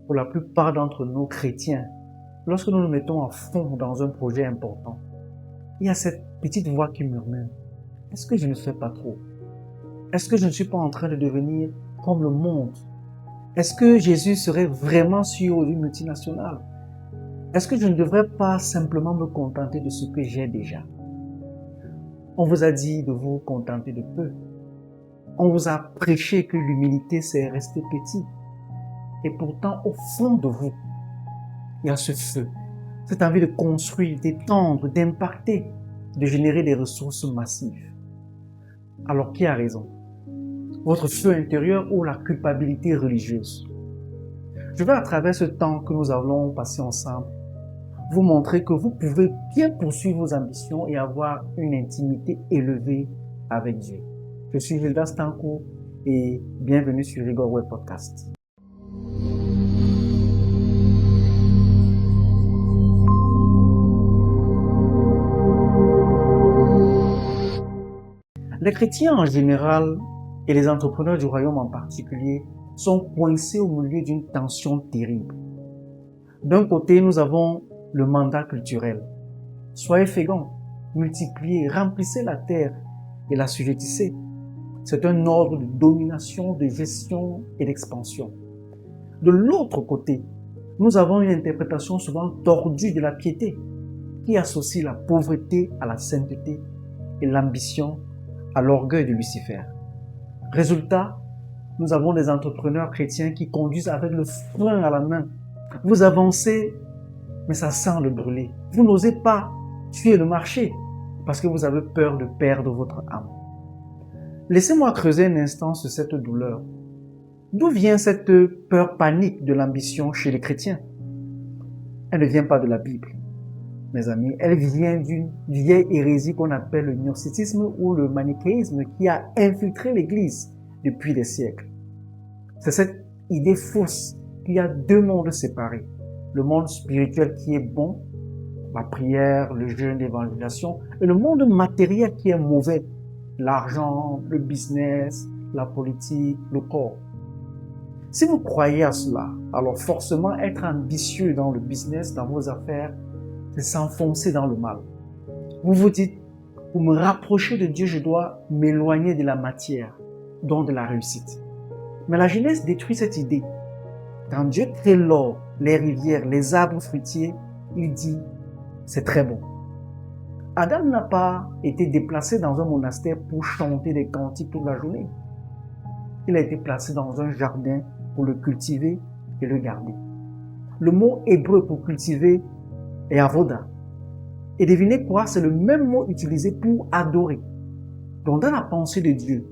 pour la plupart d'entre nous chrétiens, lorsque nous nous mettons à fond dans un projet important, il y a cette petite voix qui murmure, est-ce que je ne fais pas trop? Est-ce que je ne suis pas en train de devenir comme le monde? Est-ce que Jésus serait vraiment CEO d'une multinationale? Est-ce que je ne devrais pas simplement me contenter de ce que j'ai déjà? On vous a dit de vous contenter de peu. On vous a prêché que l'humilité, c'est rester petit. Et pourtant, au fond de vous, il y a ce feu, cette envie de construire, d'étendre, d'impacter, de générer des ressources massives. Alors, qui a raison? Votre feu intérieur ou la culpabilité religieuse? Je vais, à travers ce temps que nous allons passer ensemble, vous montrer que vous pouvez bien poursuivre vos ambitions et avoir une intimité élevée avec Dieu. Je suis Gildas Stanko et bienvenue sur Rigor Web Podcast. Les chrétiens en général et les entrepreneurs du royaume en particulier sont coincés au milieu d'une tension terrible. D'un côté, nous avons le mandat culturel. Soyez féconds, multipliez, remplissez la terre et l'assujettissez. C'est un ordre de domination, de gestion et d'expansion. De l'autre côté, nous avons une interprétation souvent tordue de la piété qui associe la pauvreté à la sainteté et l'ambition à l'orgueil de Lucifer. Résultat, nous avons des entrepreneurs chrétiens qui conduisent avec le frein à la main. Vous avancez, mais ça sent le brûler. Vous n'osez pas tuer le marché parce que vous avez peur de perdre votre âme. Laissez-moi creuser un instant sur cette douleur. D'où vient cette peur panique de l'ambition chez les chrétiens? Elle ne vient pas de la Bible, mes amis. Elle vient d'une vieille hérésie qu'on appelle le gnosticisme ou le manichéisme qui a infiltré l'Église depuis des siècles. C'est cette idée fausse qu'il y a deux mondes séparés. Le monde spirituel qui est bon, la prière, le jeûne, l'évangélisation, et le monde matériel qui est mauvais, l'argent, le business, la politique, le corps. Si vous croyez à cela, alors forcément être ambitieux dans le business, dans vos affaires, c'est s'enfoncer dans le mal. Vous vous dites, pour me rapprocher de Dieu, je dois m'éloigner de la matière, donc de la réussite. Mais la Genèse détruit cette idée. Quand Dieu crée l'or, les rivières, les arbres fruitiers, il dit, c'est très bon. Adam n'a pas été déplacé dans un monastère pour chanter des cantiques toute la journée. Il a été placé dans un jardin pour le cultiver et le garder. Le mot hébreu pour cultiver est avoda. Et devinez quoi? C'est le même mot utilisé pour adorer. Donc dans la pensée de Dieu,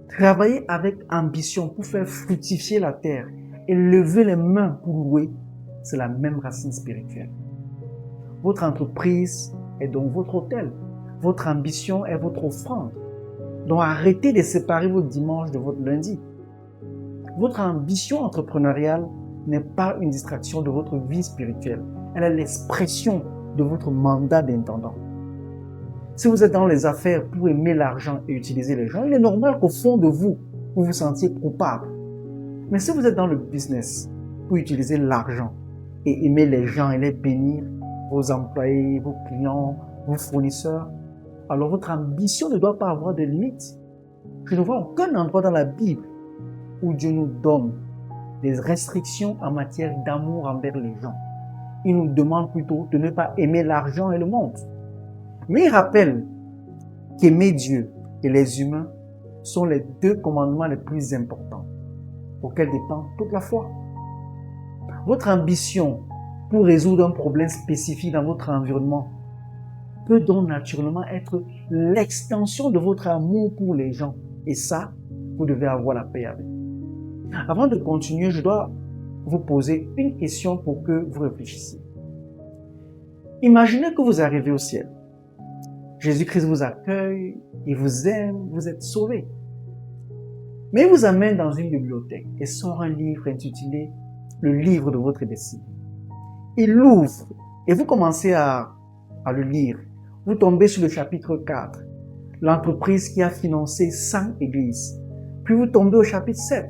travailler avec ambition pour faire fructifier la terre et lever les mains pour louer, c'est la même racine spirituelle. Votre entreprise est donc votre autel. Votre ambition est votre offrande. Donc arrêtez de séparer votre dimanche de votre lundi. Votre ambition entrepreneuriale n'est pas une distraction de votre vie spirituelle. Elle est l'expression de votre mandat d'intendant. Si vous êtes dans les affaires pour aimer l'argent et utiliser les gens, il est normal qu'au fond de vous, vous vous sentiez coupable. Mais si vous êtes dans le business pour utiliser l'argent et aimer les gens et les bénir, vos employés, vos clients, vos fournisseurs, alors votre ambition ne doit pas avoir de limites. Je ne vois aucun endroit dans la Bible où Dieu nous donne des restrictions en matière d'amour envers les gens. Il nous demande plutôt de ne pas aimer l'argent et le monde. Mais il rappelle qu'aimer Dieu et les humains sont les deux commandements les plus importants, auxquels dépend toute la foi. Votre ambition pour résoudre un problème spécifique dans votre environnement peut donc naturellement être l'extension de votre amour pour les gens. Et ça, vous devez avoir la paix avec. Avant de continuer, je dois vous poser une question pour que vous réfléchissiez. Imaginez que vous arrivez au ciel. Jésus-Christ vous accueille, il vous aime, vous êtes sauvé. Mais il vous amène dans une bibliothèque et sort un livre intitulé « Le livre de votre destinée ». Il l'ouvre et vous commencez à le lire. Vous tombez sur le chapitre 4, l'entreprise qui a financé 100 Puis vous tombez au chapitre 7,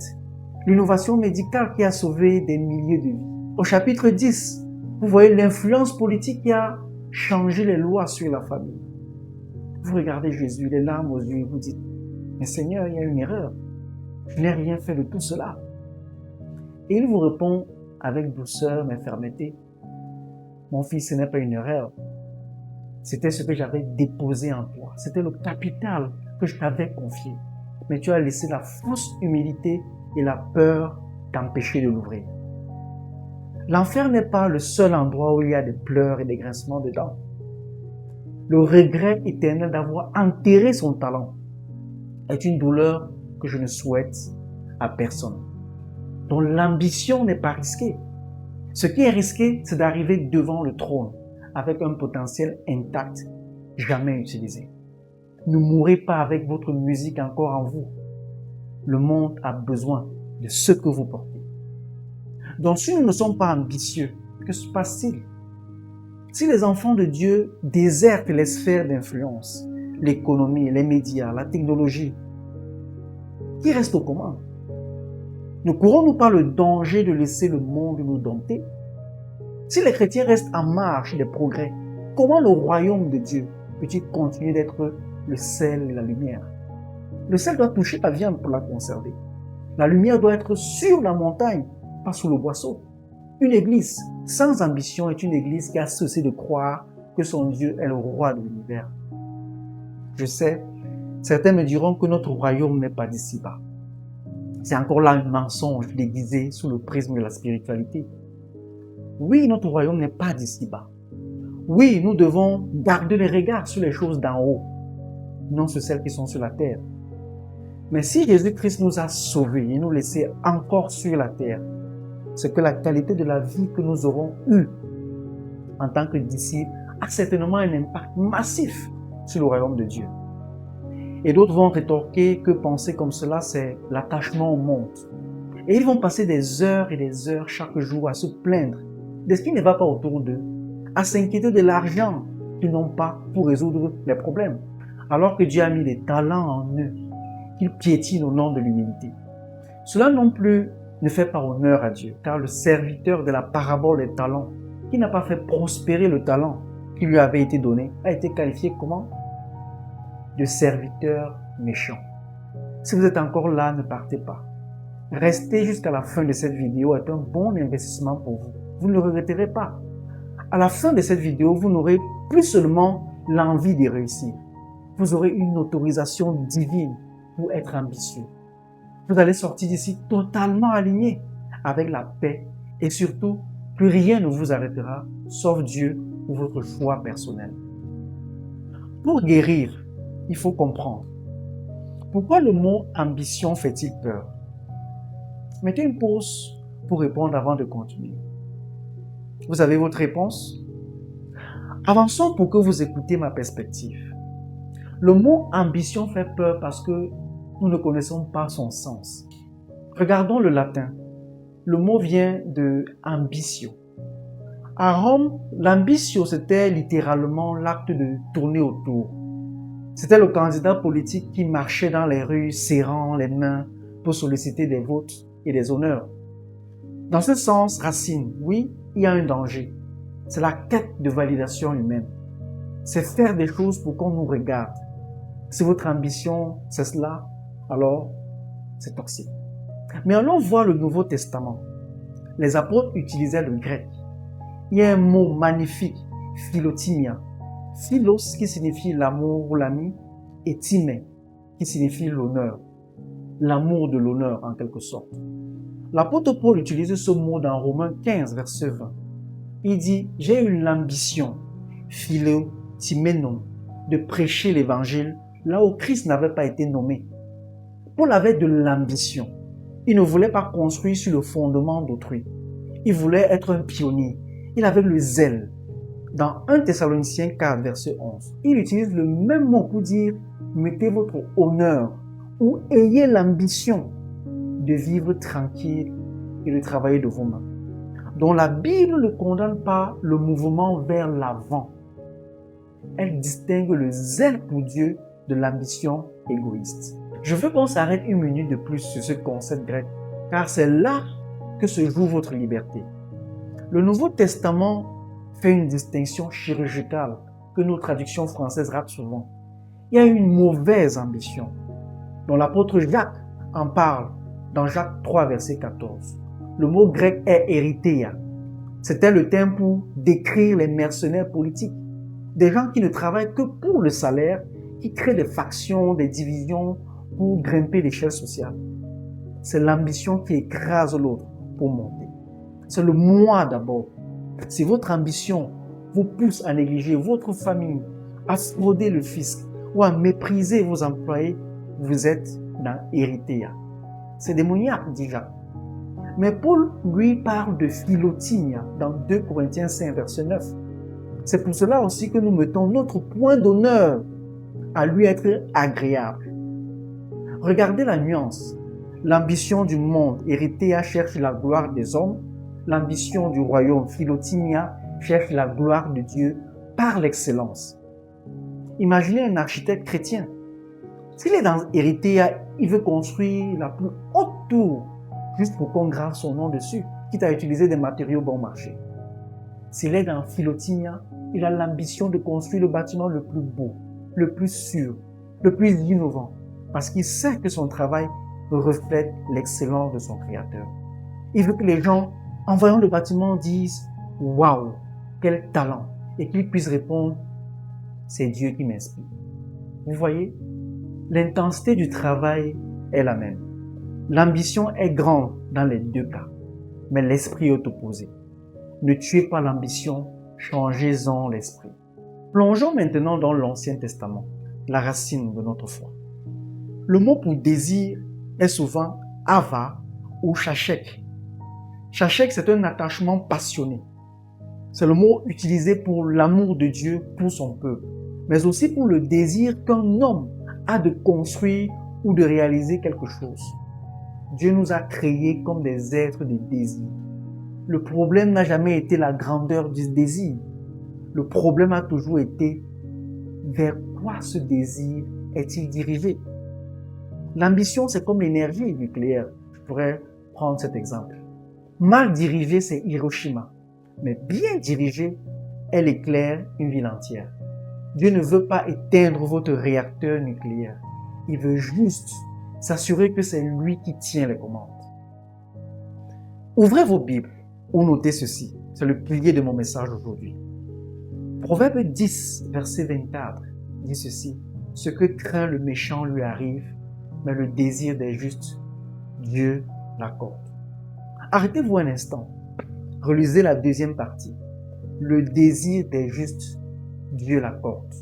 l'innovation médicale qui a sauvé des milliers de vies. Au chapitre 10, vous voyez l'influence politique qui a changé les lois sur la famille. Vous regardez Jésus, les larmes aux yeux, et vous dites, mais Seigneur, il y a une erreur. Je n'ai rien fait de tout cela. Et il vous répond avec douceur mais fermeté, mon fils, ce n'est pas une erreur. C'était ce que j'avais déposé en toi. C'était le capital que je t'avais confié. Mais tu as laissé la fausse humilité et la peur t'empêcher de l'ouvrir. L'enfer n'est pas le seul endroit où il y a des pleurs et des grincements de dents. Le regret éternel d'avoir enterré son talent est une douleur que je ne souhaite à personne. Donc l'ambition n'est pas risquée. Ce qui est risqué, c'est d'arriver devant le trône avec un potentiel intact, jamais utilisé. Ne mourrez pas avec votre musique encore en vous. Le monde a besoin de ce que vous portez. Donc si nous ne sommes pas ambitieux, que se passe-t-il? Si les enfants de Dieu désertent les sphères d'influence, l'économie, les médias, la technologie, qui reste aux commandes? Ne courons-nous pas le danger de laisser le monde nous dompter? Si les chrétiens restent en marge des progrès, comment le royaume de Dieu peut-il continuer d'être le sel et la lumière? Le sel doit toucher la viande pour la conserver. La lumière doit être sur la montagne, pas sous le boisseau. Une église sans ambition est une église qui a cessé de croire que son Dieu est le roi de l'univers. Je sais, certains me diront que notre royaume n'est pas d'ici-bas. C'est encore là un mensonge déguisé sous le prisme de la spiritualité. Oui, notre royaume n'est pas d'ici-bas. Oui, nous devons garder les regards sur les choses d'en haut, non sur celles qui sont sur la terre. Mais si Jésus-Christ nous a sauvés et nous laissés encore sur la terre, c'est que la qualité de la vie que nous aurons eue en tant que disciples a certainement un impact massif sur le royaume de Dieu. Et d'autres vont rétorquer que penser comme cela, c'est l'attachement au monde. Et ils vont passer des heures et des heures chaque jour à se plaindre de ce qui ne va pas autour d'eux, à s'inquiéter de l'argent qu'ils n'ont pas pour résoudre les problèmes, alors que Dieu a mis des talents en eux, qu'ils piétinent au nom de l'humilité. Cela non plus ne fait pas honneur à Dieu, car le serviteur de la parabole des talents, qui n'a pas fait prospérer le talent qui lui avait été donné, a été qualifié comment? De serviteur méchant. Si vous êtes encore là, ne partez pas. Restez jusqu'à la fin de cette vidéo est un bon investissement pour vous. Vous ne le regretterez pas. À la fin de cette vidéo, vous n'aurez plus seulement l'envie de réussir. Vous aurez une autorisation divine pour être ambitieux. Vous allez sortir d'ici totalement aligné avec la paix et surtout, plus rien ne vous arrêtera sauf Dieu ou votre foi personnelle. Pour guérir, il faut comprendre. Pourquoi le mot ambition fait-il peur? Mettez une pause pour répondre avant de continuer. Vous avez votre réponse? Avançons pour que vous écoutiez ma perspective. Le mot ambition fait peur parce que nous ne connaissons pas son sens. Regardons le latin. Le mot vient de ambitio. À Rome, l'ambitio, c'était littéralement l'acte de tourner autour. C'était le candidat politique qui marchait dans les rues serrant les mains pour solliciter des votes et des honneurs. Dans ce sens, Racine, oui, il y a un danger. C'est la quête de validation humaine. C'est faire des choses pour qu'on nous regarde. Si votre ambition, c'est cela, alors c'est toxique. Mais allons voir le Nouveau Testament. Les apôtres utilisaient le grec. Il y a un mot magnifique, philotimia. Philos qui signifie l'amour ou l'ami et timé qui signifie l'honneur. L'amour de l'honneur en quelque sorte. L'apôtre Paul utilise ce mot dans Romains 15, verset 20. Il dit, j'ai eu l'ambition, philotiménon, de prêcher l'évangile là où Christ n'avait pas été nommé. Paul avait de l'ambition. Il ne voulait pas construire sur le fondement d'autrui. Il voulait être un pionnier. Il avait le zèle. Dans 1 Thessaloniciens 4, verset 11, il utilise le même mot pour dire « mettez votre honneur » ou « ayez l'ambition de vivre tranquille et de travailler de vos mains ». Donc la Bible ne condamne pas le mouvement vers l'avant. Elle distingue le zèle pour Dieu de l'ambition égoïste. Je veux qu'on s'arrête une minute de plus sur ce concept grec, car c'est là que se joue votre liberté. Le Nouveau Testament fait une distinction chirurgicale que nos traductions françaises ratent souvent. Il y a une mauvaise ambition, dont l'apôtre Jacques en parle dans Jacques 3, verset 14. Le mot grec est eritheia. C'était le terme pour décrire les mercenaires politiques, des gens qui ne travaillent que pour le salaire, qui créent des factions, des divisions pour grimper l'échelle sociale. C'est l'ambition qui écrase l'autre pour monter. C'est le moi d'abord. Si votre ambition vous pousse à négliger votre famille, à frauder le fisc ou à mépriser vos employés, vous êtes dans eritheia. C'est démoniaque déjà. Mais Paul, lui, parle de philotimia dans 2 Corinthiens 5, verset 9. C'est pour cela aussi que nous mettons notre point d'honneur à lui être agréable. Regardez la nuance. L'ambition du monde, eritheia, cherche la gloire des hommes. L'ambition du royaume, philotimia, cherche la gloire de Dieu par l'excellence. Imaginez un architecte chrétien. S'il est dans eritheia, il veut construire la plus haute tour juste pour qu'on grave son nom dessus, quitte à utiliser des matériaux bon marché. S'il est dans philotimia, il a l'ambition de construire le bâtiment le plus beau, le plus sûr, le plus innovant, parce qu'il sait que son travail reflète l'excellence de son Créateur. Il veut que les gens, en voyant le bâtiment, disent « Waouh, quel talent !» et qu'ils puissent répondre « C'est Dieu qui m'inspire ». Vous voyez, l'intensité du travail est la même. L'ambition est grande dans les deux cas, mais l'esprit est opposé. Ne tuez pas l'ambition, changez-en l'esprit. Plongeons maintenant dans l'Ancien Testament, la racine de notre foi. Le mot pour désir est souvent ava ou shachek. Shachek, c'est un attachement passionné. C'est le mot utilisé pour l'amour de Dieu pour son peuple, mais aussi pour le désir qu'un homme a de construire ou de réaliser quelque chose. Dieu nous a créés comme des êtres de désir. Le problème n'a jamais été la grandeur du désir. Le problème a toujours été vers quoi ce désir est-il dirigé. L'ambition, c'est comme l'énergie nucléaire. Je pourrais prendre cet exemple. Mal dirigé, c'est Hiroshima. Mais bien dirigé, elle éclaire une ville entière. Dieu ne veut pas éteindre votre réacteur nucléaire. Il veut juste s'assurer que c'est lui qui tient les commandes. Ouvrez vos Bibles ou notez ceci. C'est le pilier de mon message aujourd'hui. Proverbe 10, verset 24 dit ceci. Ce que craint le méchant lui arrive, mais le désir des justes, Dieu l'accorde. Arrêtez-vous un instant. Relisez la deuxième partie. Le désir des justes, Dieu l'accorde.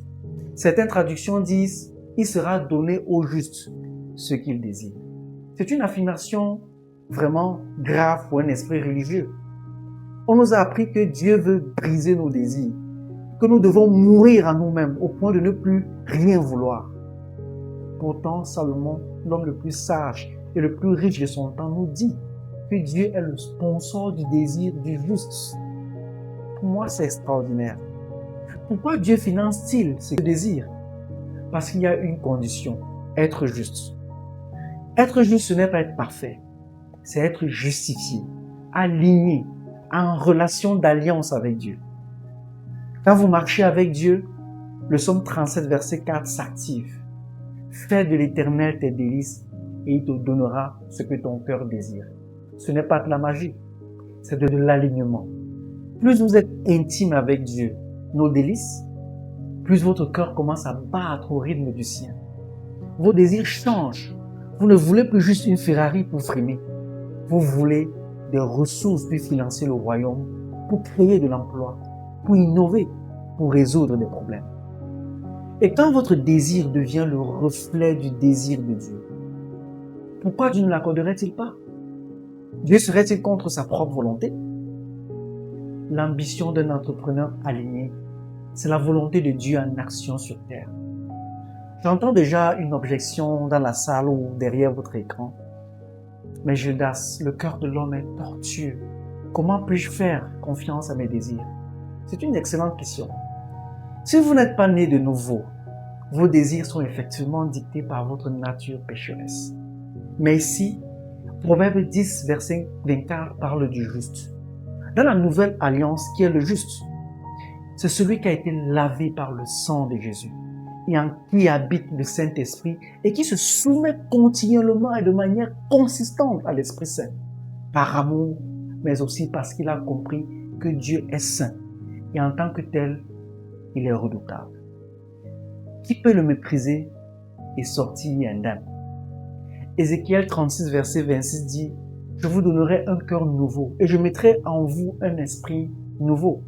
Certaines traductions disent, il sera donné aux justes ce qu'ils désirent. C'est une affirmation vraiment grave pour un esprit religieux. On nous a appris que Dieu veut briser nos désirs, que nous devons mourir à nous-mêmes au point de ne plus rien vouloir. Pourtant, Salomon, l'homme le plus sage et le plus riche de son temps, nous dit que Dieu est le sponsor du désir du juste. Pour moi, c'est extraordinaire. Pourquoi Dieu finance-t-il ce désir? Parce qu'il y a une condition, être juste. Être juste, ce n'est pas être parfait, c'est être justifié, aligné, en relation d'alliance avec Dieu. Quand vous marchez avec Dieu, le psaume 37, verset 4 s'active. Fais de l'Éternel tes délices et il te donnera ce que ton cœur désire. Ce n'est pas de la magie, c'est de l'alignement. Plus vous êtes intime avec Dieu, nos délices, plus votre cœur commence à battre au rythme du sien. Vos désirs changent. Vous ne voulez plus juste une Ferrari pour frimer. Vous voulez des ressources pour financer le royaume, pour créer de l'emploi, pour innover, pour résoudre des problèmes. Et quand votre désir devient le reflet du désir de Dieu, pourquoi Dieu ne l'accorderait-il pas? Dieu serait-il contre sa propre volonté? L'ambition d'un entrepreneur aligné, c'est la volonté de Dieu en action sur terre. J'entends déjà une objection dans la salle ou derrière votre écran. Mais Judas, le cœur de l'homme est tortueux. Comment puis-je faire confiance à mes désirs? C'est une excellente question. Si vous n'êtes pas né de nouveau, vos désirs sont effectivement dictés par votre nature pécheresse. Mais ici, Proverbe 10, verset 24 parle du juste. Dans la nouvelle alliance qui est le juste, c'est celui qui a été lavé par le sang de Jésus et en qui habite le Saint-Esprit et qui se soumet continuellement et de manière consistante à l'Esprit Saint, par amour, mais aussi parce qu'il a compris que Dieu est saint et en tant que tel, il est redoutable. Qui peut le mépriser et sortir indemne? Ézéchiel 36, verset 26 dit « Je vous donnerai un cœur nouveau et je mettrai en vous un esprit nouveau. »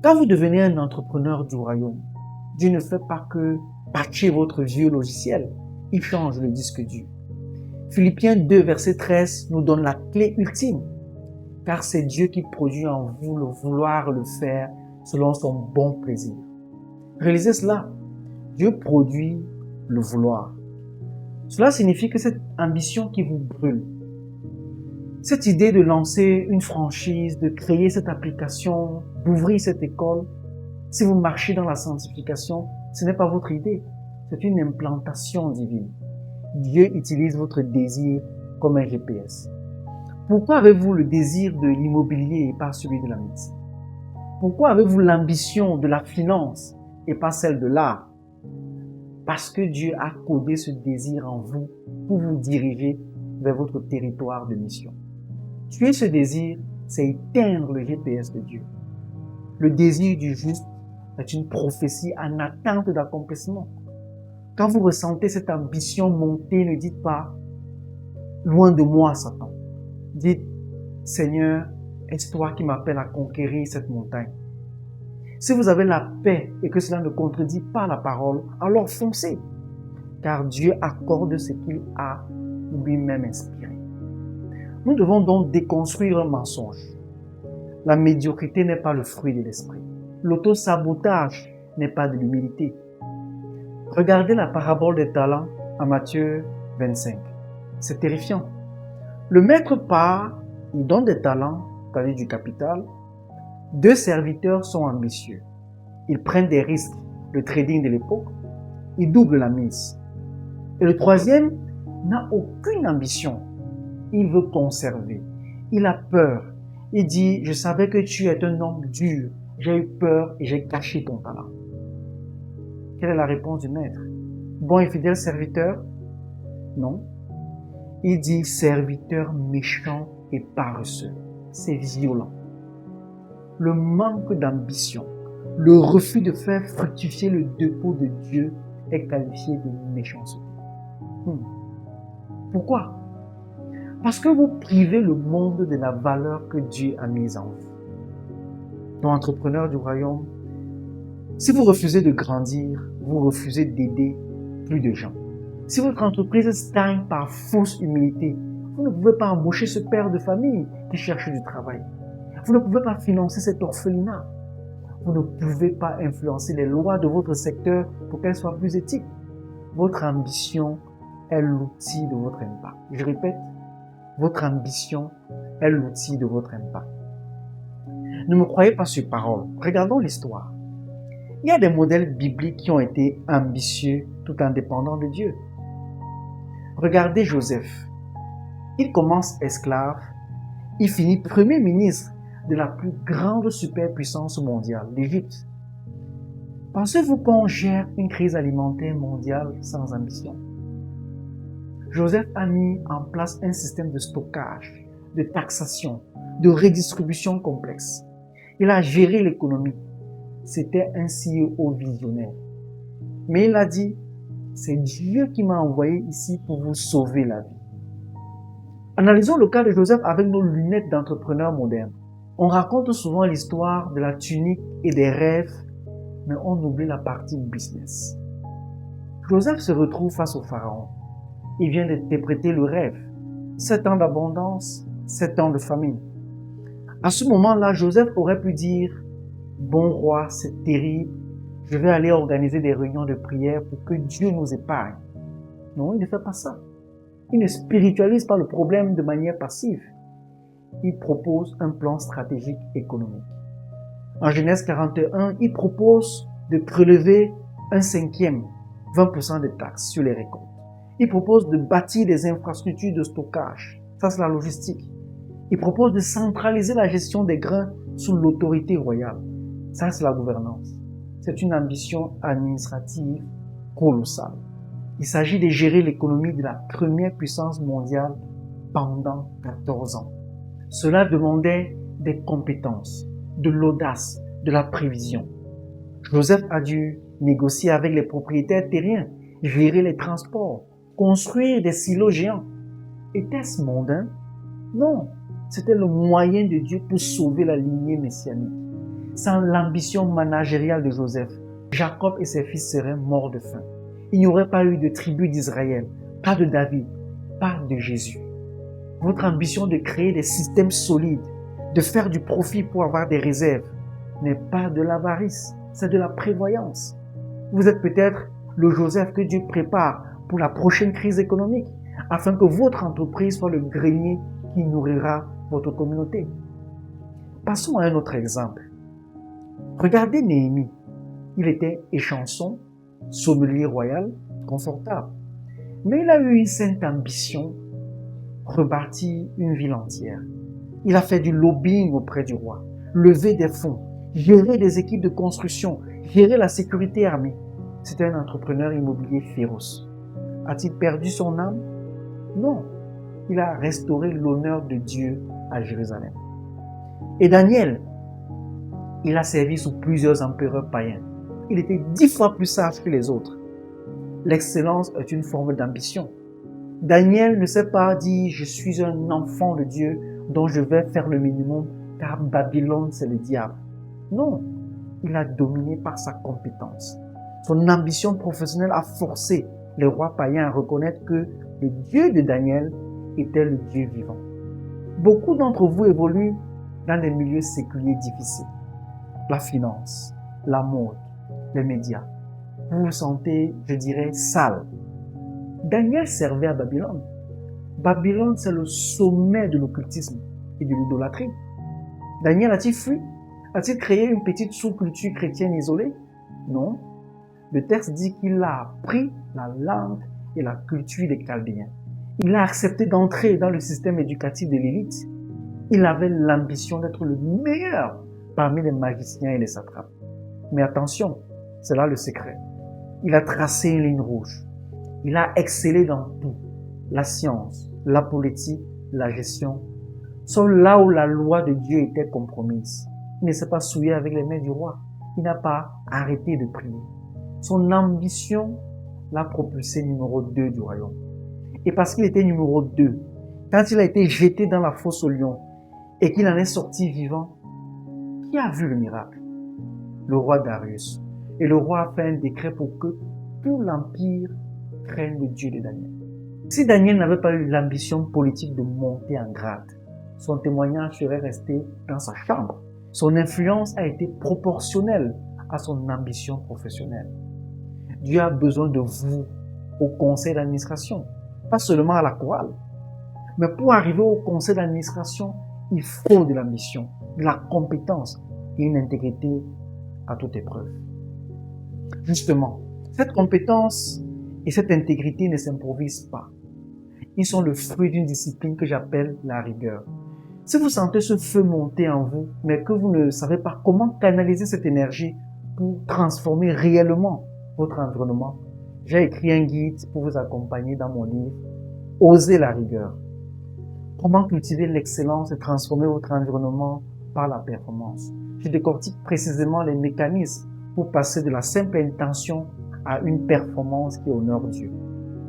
Quand vous devenez un entrepreneur du royaume, Dieu ne fait pas que patcher votre vieux logiciel, il change le disque dur. Philippiens 2, verset 13 nous donne la clé ultime, car c'est Dieu qui produit en vous le vouloir le faire selon son bon plaisir. Réalisez cela, Dieu produit le vouloir. Cela signifie que cette ambition qui vous brûle, cette idée de lancer une franchise, de créer cette application, d'ouvrir cette école, si vous marchez dans la sanctification, ce n'est pas votre idée, c'est une implantation divine. Dieu utilise votre désir comme un GPS. Pourquoi avez-vous le désir de l'immobilier et pas celui de la médecine? Pourquoi avez-vous l'ambition de la finance et pas celle de l'art? Parce que Dieu a codé ce désir en vous pour vous diriger vers votre territoire de mission. Tuer ce désir, c'est éteindre le GPS de Dieu. Le désir du juste est une prophétie en attente d'accomplissement. Quand vous ressentez cette ambition monter, ne dites pas « Loin de moi, Satan ». Dites « Seigneur, est-ce toi qui m'appelles à conquérir cette montagne ?» Si vous avez la paix et que cela ne contredit pas la parole, alors foncez, car Dieu accorde ce qu'il a lui-même inspiré. Nous devons donc déconstruire un mensonge. La médiocrité n'est pas le fruit de l'esprit. L'auto-sabotage n'est pas de l'humilité. Regardez la parabole des talents en Matthieu 25. C'est terrifiant. Le maître part, il donne des talents, c'est-à-dire du capital. 2 serviteurs sont ambitieux. Ils prennent des risques, le trading de l'époque. Ils doublent la mise. Et le 3e n'a aucune ambition. Il veut conserver. Il a peur. Il dit, je savais que tu es un homme dur. J'ai eu peur et j'ai caché ton talent. Quelle est la réponse du maître? Bon et fidèle serviteur? Non. Il dit, serviteur méchant et paresseux. C'est violent. Le manque d'ambition, le refus de faire fructifier le dépôt de Dieu est qualifié de méchanceté. Pourquoi? Parce que vous privez le monde de la valeur que Dieu a mise en vous. Donc, entrepreneur du royaume, si vous refusez de grandir, vous refusez d'aider plus de gens. Si votre entreprise stagne par fausse humilité, vous ne pouvez pas embaucher ce père de famille qui cherche du travail. Vous ne pouvez pas financer cet orphelinat. Vous ne pouvez pas influencer les lois de votre secteur pour qu'elles soient plus éthiques. Votre ambition est l'outil de votre impact. Je répète, votre ambition est l'outil de votre impact. Ne me croyez pas sur parole. Regardons l'histoire. Il y a des modèles bibliques qui ont été ambitieux tout en dépendant de Dieu. Regardez Joseph. Il commence esclave. Il finit premier ministre de la plus grande superpuissance mondiale, l'Égypte. Pensez-vous qu'on gère une crise alimentaire mondiale sans ambition? Joseph a mis en place un système de stockage, de taxation, de redistribution complexe. Il a géré l'économie. C'était un CEO visionnaire. Mais il a dit, c'est Dieu qui m'a envoyé ici pour vous sauver la vie. Analysons le cas de Joseph avec nos lunettes d'entrepreneur moderne. On raconte souvent l'histoire de la tunique et des rêves, mais on oublie la partie business. Joseph se retrouve face au pharaon. Il vient d'interpréter le rêve. 7 ans d'abondance, 7 ans de famine. À ce moment-là, Joseph aurait pu dire, bon roi, c'est terrible, je vais aller organiser des réunions de prière pour que Dieu nous épargne. Non, il ne fait pas ça. Il ne spiritualise pas le problème de manière passive. Il propose un plan stratégique économique. En Genèse 41, il propose de prélever un 5e, 20% des taxes sur les récoltes. Il propose de bâtir des infrastructures de stockage. Ça, c'est la logistique. Il propose de centraliser la gestion des grains sous l'autorité royale. Ça, c'est la gouvernance. C'est une ambition administrative colossale. Il s'agit de gérer l'économie de la première puissance mondiale pendant 14 ans. Cela demandait des compétences, de l'audace, de la prévision. Joseph a dû négocier avec les propriétaires terriens, gérer les transports, construire des silos géants. Était-ce mondain? Non, c'était le moyen de Dieu pour sauver la lignée messianique. Sans l'ambition managériale de Joseph, Jacob et ses fils seraient morts de faim. Il n'y aurait pas eu de tribu d'Israël, pas de David, pas de Jésus. Votre ambition de créer des systèmes solides, de faire du profit pour avoir des réserves, n'est pas de l'avarice, c'est de la prévoyance. Vous êtes peut-être le Joseph que Dieu prépare pour la prochaine crise économique, afin que votre entreprise soit le grenier qui nourrira votre communauté. Passons à un autre exemple. Regardez Néhémie. Il était échanson, sommelier royal, confortable. Mais il a eu une sainte ambition, rebâtir une ville entière. Il a fait du lobbying auprès du roi, lever des fonds, gérer des équipes de construction, gérer la sécurité armée. C'était un entrepreneur immobilier féroce. A-t-il perdu son âme? Non. Il a restauré l'honneur de Dieu à Jérusalem. Et Daniel, il a servi sous plusieurs empereurs païens. Il était 10 fois plus sage que les autres. L'excellence est une forme d'ambition. Daniel ne s'est pas dit « Je suis un enfant de Dieu dont je vais faire le minimum car Babylone c'est le diable ». Non, il a dominé par sa compétence. Son ambition professionnelle a forcé les rois païens à reconnaître que le Dieu de Daniel était le Dieu vivant. Beaucoup d'entre vous évoluent dans des milieux séculiers difficiles. La finance, la mode, les médias. Vous vous sentez, je dirais, sale. Daniel servait à Babylone. Babylone, c'est le sommet de l'occultisme et de l'idolâtrie. Daniel a-t-il fui? A-t-il créé une petite sous-culture chrétienne isolée? Non. Le texte dit qu'il a appris la langue et la culture des Chaldéens. Il a accepté d'entrer dans le système éducatif de l'élite. Il avait l'ambition d'être le meilleur parmi les magiciens et les satrapes. Mais attention, c'est là le secret. Il a tracé une ligne rouge. Il a excellé dans tout. La science, la politique, la gestion. Sauf là où la loi de Dieu était compromise. Il ne s'est pas souillé avec les mains du roi. Il n'a pas arrêté de prier. Son ambition l'a propulsé numéro 2 du royaume. Et parce qu'il était numéro 2, quand il a été jeté dans la fosse au lion et qu'il en est sorti vivant, qui a vu le miracle? Le roi Darius. Et le roi a fait un décret pour que tout l'empire craigne le Dieu de Daniel. Si Daniel n'avait pas eu l'ambition politique de monter en grade, son témoignage serait resté dans sa chambre. Son influence a été proportionnelle à son ambition professionnelle. Dieu a besoin de vous au conseil d'administration, pas seulement à la chorale. Mais pour arriver au conseil d'administration, il faut de l'ambition, de la compétence et une intégrité à toute épreuve. Justement, cette compétence et cette intégrité ne s'improvisent pas. Ils sont le fruit d'une discipline que j'appelle la rigueur. Si vous sentez ce feu monter en vous, mais que vous ne savez pas comment canaliser cette énergie pour transformer réellement votre environnement, j'ai écrit un guide pour vous accompagner dans mon livre « Osez la rigueur ». Comment cultiver l'excellence et transformer votre environnement par la performance. Je décortique précisément les mécanismes pour passer de la simple intention à une performance qui honore Dieu.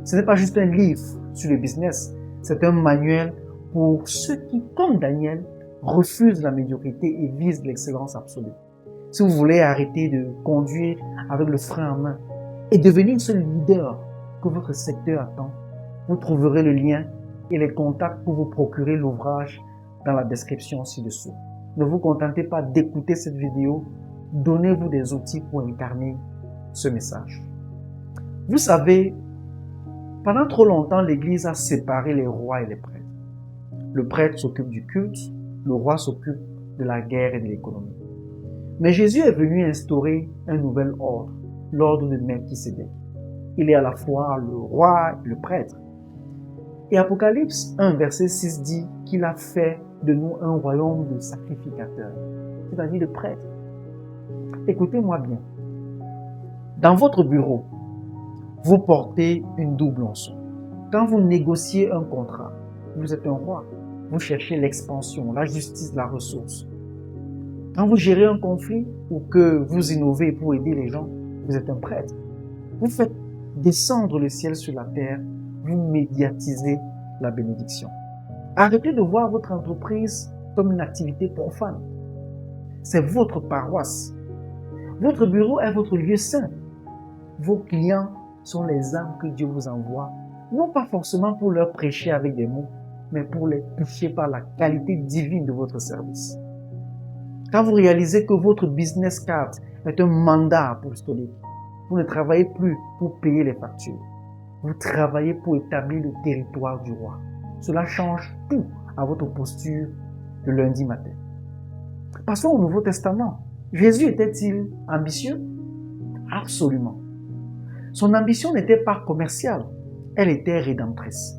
Ce n'est pas juste un livre sur le business, c'est un manuel pour ceux qui, comme Daniel, refusent la médiocrité et visent l'excellence absolue. Si vous voulez arrêter de conduire avec le frein en main et devenir ce leader que votre secteur attend, vous trouverez le lien et les contacts pour vous procurer l'ouvrage dans la description ci-dessous. Ne vous contentez pas d'écouter cette vidéo, donnez-vous des outils pour incarner ce message. Vous savez, pendant trop longtemps, l'Église a séparé les rois et les prêtres. Le prêtre s'occupe du culte, le roi s'occupe de la guerre et de l'économie. Mais Jésus est venu instaurer un nouvel ordre, l'ordre de Melchisédek. Il est à la fois le roi et le prêtre. Et Apocalypse 1, verset 6 dit qu'il a fait de nous un royaume de sacrificateurs, c'est-à-dire de prêtres. Écoutez-moi bien. Dans votre bureau, vous portez une double onction. Quand vous négociez un contrat, vous êtes un roi. Vous cherchez l'expansion, la justice, la ressource. Quand vous gérez un conflit ou que vous innovez pour aider les gens, vous êtes un prêtre. Vous faites descendre le ciel sur la terre, vous médiatisez la bénédiction. Arrêtez de voir votre entreprise comme une activité profane. C'est votre paroisse. Votre bureau est votre lieu saint. Vos clients sont les âmes que Dieu vous envoie, non pas forcément pour leur prêcher avec des mots, mais pour les toucher par la qualité divine de votre service. Quand vous réalisez que votre business card est un mandat apostolique, vous ne travaillez plus pour payer les factures. Vous travaillez pour établir le territoire du roi. Cela change tout à votre posture de lundi matin. Passons au Nouveau Testament. Jésus était-il ambitieux? Absolument. Son ambition n'était pas commerciale, elle était rédemptrice.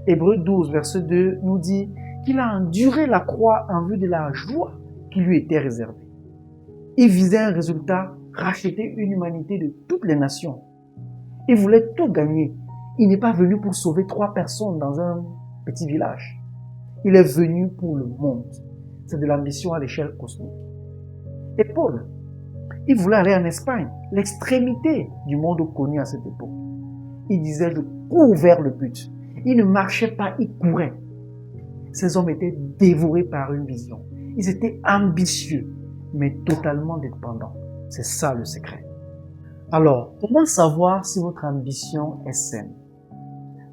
Hébreux 12, verset 2 nous dit qu'il a enduré la croix en vue de la joie qui lui était réservée. Il visait un résultat, racheter une humanité de toutes les nations. Il voulait tout gagner. Il n'est pas venu pour sauver 3 personnes dans un petit village. Il est venu pour le monde. C'est de l'ambition à l'échelle cosmique. Et Paul, il voulait aller en Espagne, l'extrémité du monde connu à cette époque. Il disait, je cours vers le but. Il ne marchait pas, il courait. Ces hommes étaient dévorés par une vision. Ils étaient ambitieux, mais totalement dépendants. C'est ça le secret. Alors, comment savoir si votre ambition est saine?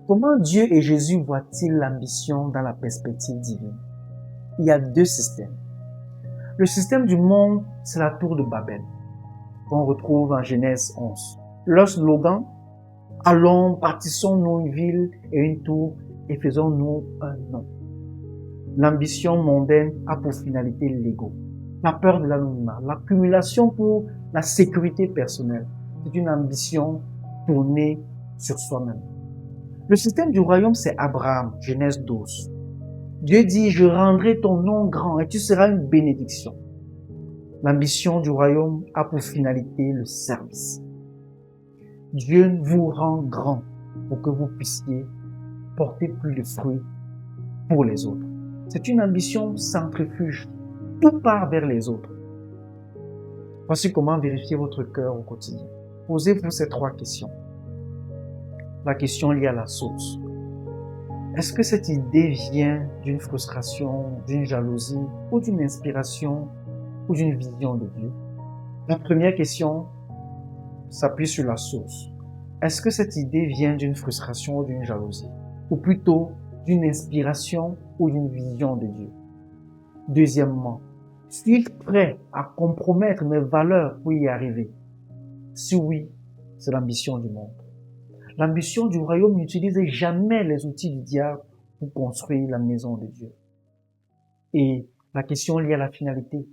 Comment Dieu et Jésus voient-ils l'ambition dans la perspective divine? Il y a 2 systèmes. Le système du monde, c'est la tour de Babel, qu'on retrouve en Genèse 11. Leur slogan, allons, bâtissons-nous une ville et une tour et faisons-nous un nom. L'ambition mondaine a pour finalité l'ego, la peur de l'anonymat, l'accumulation pour la sécurité personnelle. C'est une ambition tournée sur soi-même. Le système du royaume, c'est Abraham, Genèse 12. Dieu dit, je rendrai ton nom grand et tu seras une bénédiction. L'ambition du royaume a pour finalité le service. Dieu vous rend grand pour que vous puissiez porter plus de fruits pour les autres. C'est une ambition centrifuge. Tout part vers les autres. Voici comment vérifier votre cœur au quotidien. Posez-vous ces 3 questions. La question liée à la source. Est-ce que cette idée vient d'une frustration, d'une jalousie ou d'une inspiration ou d'une vision de Dieu? La première question s'appuie sur la source. Est-ce que cette idée vient d'une frustration ou d'une jalousie? Ou plutôt d'une inspiration ou d'une vision de Dieu? Deuxièmement, suis-je prêt à compromettre mes valeurs pour y arriver? Si oui, c'est l'ambition du monde. L'ambition du royaume n'utilise jamais les outils du diable pour construire la maison de Dieu. Et la question liée à la finalité.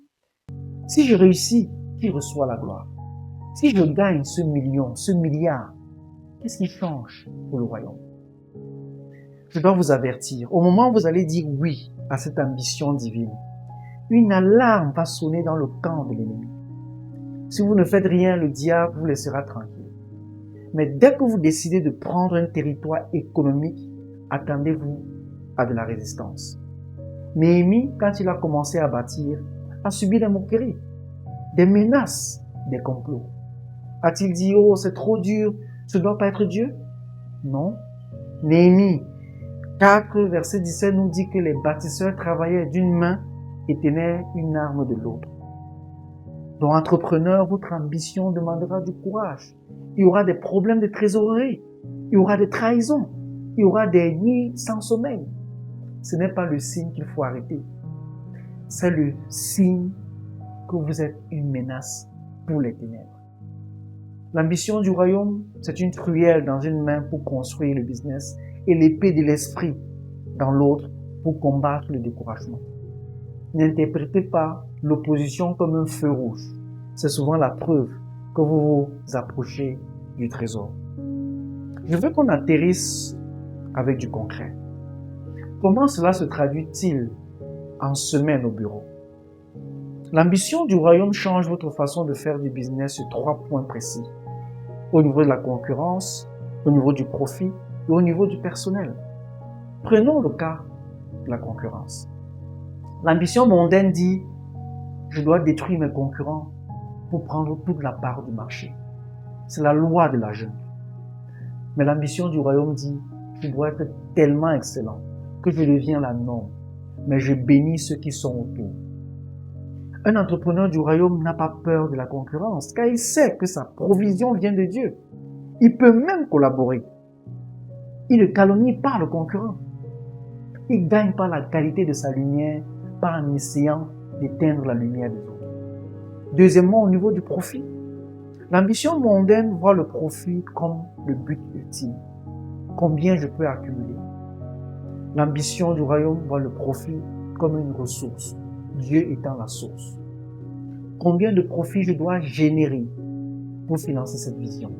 Si je réussis, qui reçoit la gloire? Si je gagne ce million, ce milliard, qu'est-ce qui change pour le royaume? Je dois vous avertir, au moment où vous allez dire oui à cette ambition divine, une alarme va sonner dans le camp de l'ennemi. Si vous ne faites rien, le diable vous laissera tranquille. Mais dès que vous décidez de prendre un territoire économique, attendez-vous à de la résistance. Néhémie, quand il a commencé à bâtir, a subi des moqueries, des menaces, des complots. A-t-il dit, oh, c'est trop dur, ce ne doit pas être Dieu? Non. Néhémie 4, verset 17 nous dit que les bâtisseurs travaillaient d'une main et tenaient une arme de l'autre. Donc, entrepreneur, votre ambition demandera du courage. Il y aura des problèmes de trésorerie. Il y aura des trahisons. Il y aura des nuits sans sommeil. Ce n'est pas le signe qu'il faut arrêter. C'est le signe que vous êtes une menace pour les ténèbres. L'ambition du royaume, c'est une truelle dans une main pour construire le business et l'épée de l'esprit dans l'autre pour combattre le découragement. N'interprétez pas l'opposition comme un feu rouge. C'est souvent la preuve que vous vous approchez du trésor. Je veux qu'on atterrisse avec du concret. Comment cela se traduit-il en semaine au bureau. L'ambition du royaume change votre façon de faire du business sur 3 points précis. Au niveau de la concurrence, au niveau du profit et au niveau du personnel. Prenons le cas de la concurrence. L'ambition mondaine dit « Je dois détruire mes concurrents pour prendre toute la part du marché. » C'est la loi de la jungle. Mais l'ambition du royaume dit « Je dois être tellement excellent que je deviens la norme, mais je bénis ceux qui sont autour. » Un entrepreneur du royaume n'a pas peur de la concurrence, car il sait que sa provision vient de Dieu. Il peut même collaborer. Il ne calomnie pas le concurrent. Il ne gagne pas la qualité de sa lumière par en essayant d'éteindre la lumière des autres. Deuxièmement, au niveau du profit. L'ambition mondaine voit le profit comme le but ultime. Combien je peux accumuler? L'ambition du royaume voit le profit comme une ressource, Dieu étant la source. Combien de profit je dois générer pour financer cette vision?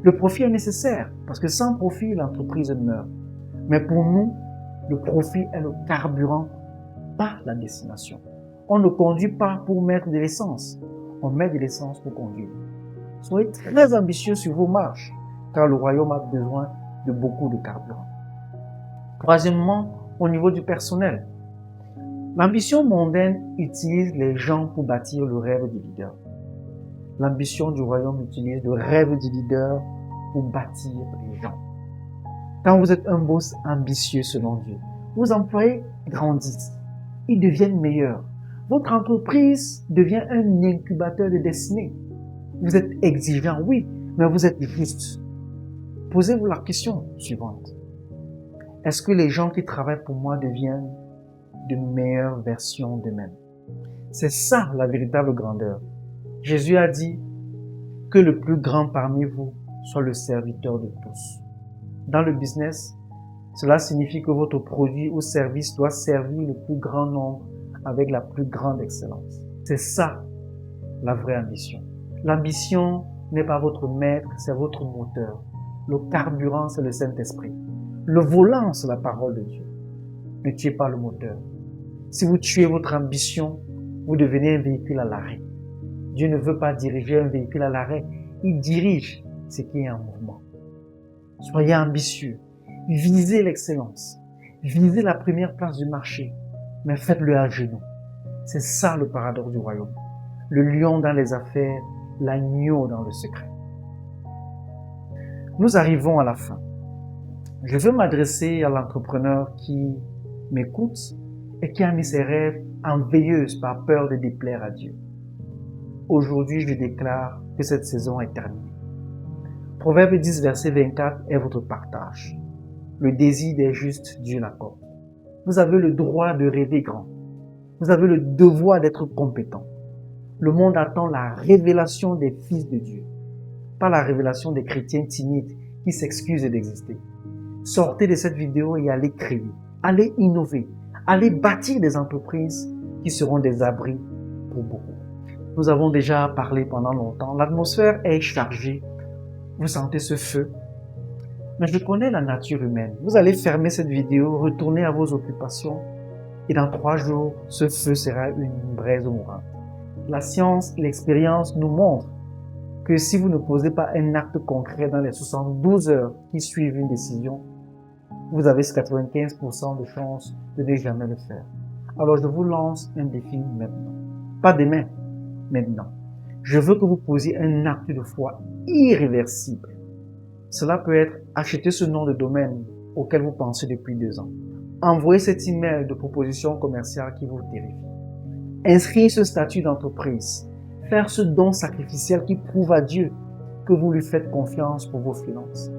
Le profit est nécessaire parce que sans profit, l'entreprise meurt. Mais pour nous, le profit est le carburant, pas la destination. On ne conduit pas pour mettre de l'essence, on met de l'essence pour conduire. Soyez très ambitieux sur vos marches, car le royaume a besoin de beaucoup de carburant. Troisièmement, au niveau du personnel. L'ambition mondaine utilise les gens pour bâtir le rêve du leader. L'ambition du royaume utilise le rêve du leader pour bâtir les gens. Quand vous êtes un boss ambitieux selon Dieu, vos employés grandissent, ils deviennent meilleurs. Votre entreprise devient un incubateur de destinée. Vous êtes exigeant, oui, mais vous êtes juste. Posez-vous la question suivante. Est-ce que les gens qui travaillent pour moi deviennent de meilleures versions d'eux-mêmes? C'est ça la véritable grandeur. Jésus a dit que le plus grand parmi vous soit le serviteur de tous. Dans le business, cela signifie que votre produit ou service doit servir le plus grand nombre avec la plus grande excellence. C'est ça la vraie ambition. L'ambition n'est pas votre maître, c'est votre moteur. Le carburant, c'est le Saint-Esprit. Le volant, c'est la parole de Dieu. Ne tuez pas le moteur. Si vous tuez votre ambition, vous devenez un véhicule à l'arrêt. Dieu ne veut pas diriger un véhicule à l'arrêt. Il dirige ce qui est en mouvement. Soyez ambitieux. Visez l'excellence. Visez la première place du marché. Mais faites-le à genoux. C'est ça le paradoxe du royaume. Le lion dans les affaires, l'agneau dans le secret. Nous arrivons à la fin. Je veux m'adresser à l'entrepreneur qui m'écoute et qui a mis ses rêves en veilleuse par peur de déplaire à Dieu. Aujourd'hui, je déclare que cette saison est terminée. Proverbe 10, verset 24 est votre partage. Le désir des justes, Dieu l'accorde. Vous avez le droit de rêver grand. Vous avez le devoir d'être compétent. Le monde attend la révélation des fils de Dieu, pas la révélation des chrétiens timides qui s'excusent d'exister. Sortez de cette vidéo et allez créer, allez innover, allez bâtir des entreprises qui seront des abris pour beaucoup. Nous avons déjà parlé pendant longtemps. L'atmosphère est chargée. Vous sentez ce feu. Mais je connais la nature humaine. Vous allez fermer cette vidéo, retourner à vos occupations et dans 3 jours, ce feu sera une braise mourante. La science, l'expérience nous montrent que si vous ne posez pas un acte concret dans les 72 heures qui suivent une décision, vous avez 95% de chances de ne jamais le faire. Alors je vous lance un défi maintenant. Pas demain, maintenant. Je veux que vous posiez un acte de foi irréversible. Cela peut être acheter ce nom de domaine auquel vous pensez depuis 2 ans. Envoyer cet email de proposition commerciale qui vous terrifie. Inscrire ce statut d'entreprise. Faire ce don sacrificiel qui prouve à Dieu que vous lui faites confiance pour vos finances.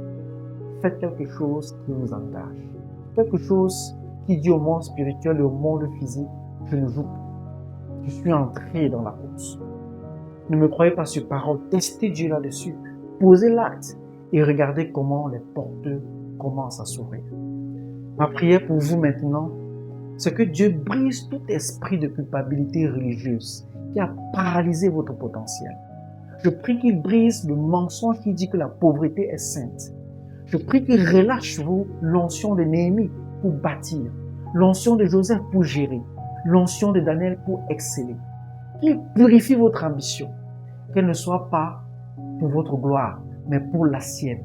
Faites quelque chose qui vous engage. Quelque chose qui dit au monde spirituel et au monde physique, je ne joue plus. Je suis entré dans la course. Ne me croyez pas sur parole. Testez Dieu là-dessus. Posez l'acte et regardez comment les porteurs commencent à s'ouvrir. Ma prière pour vous maintenant, c'est que Dieu brise tout esprit de culpabilité religieuse qui a paralysé votre potentiel. Je prie qu'il brise le mensonge qui dit que la pauvreté est sainte. Je prie qu'il relâche vous l'onction de Néhémie pour bâtir. l'onction de Joseph pour gérer, l'onction de Daniel pour exceller. Qu'il purifie votre ambition, qu'elle ne soit pas pour votre gloire, mais pour la sienne.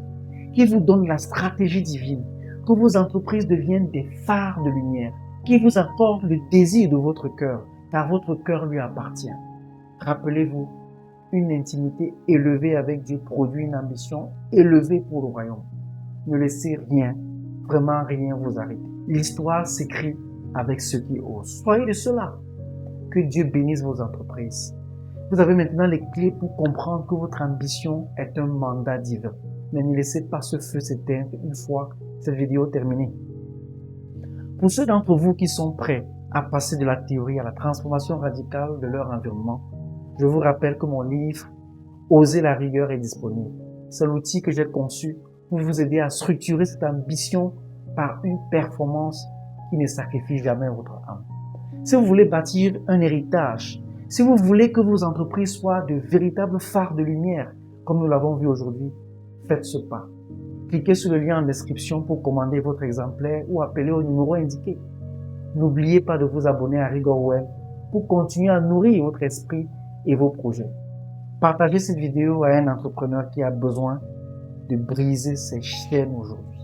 Qu'il vous donne la stratégie divine, que vos entreprises deviennent des phares de lumière, qu'il vous accorde le désir de votre cœur, car votre cœur lui appartient. Rappelez-vous, une intimité élevée avec Dieu produit une ambition élevée pour le royaume. Ne laissez rien, vraiment rien vous arrêter. L'histoire s'écrit avec ceux qui osent. Soyez de cela. Que Dieu bénisse vos entreprises. Vous avez maintenant les clés pour comprendre que votre ambition est un mandat divin. Mais ne laissez pas ce feu s'éteindre une fois cette vidéo terminée. Pour ceux d'entre vous qui sont prêts à passer de la théorie à la transformation radicale de leur environnement, je vous rappelle que mon livre « Oser la rigueur » est disponible. C'est l'outil que j'ai conçu pour vous aider à structurer cette ambition par une performance qui ne sacrifie jamais votre âme. Si vous voulez bâtir un héritage, si vous voulez que vos entreprises soient de véritables phares de lumière, comme nous l'avons vu aujourd'hui, faites ce pas. Cliquez sur le lien en description pour commander votre exemplaire ou appeler au numéro indiqué. N'oubliez pas de vous abonner à Rigor Web pour continuer à nourrir votre esprit et vos projets. Partagez cette vidéo à un entrepreneur qui a besoin de briser ses chaînes aujourd'hui.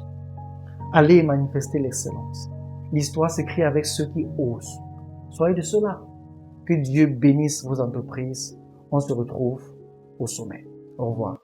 Allez manifester l'excellence. L'histoire s'écrit avec ceux qui osent. Soyez de cela. Que Dieu bénisse vos entreprises. On se retrouve au sommet. Au revoir.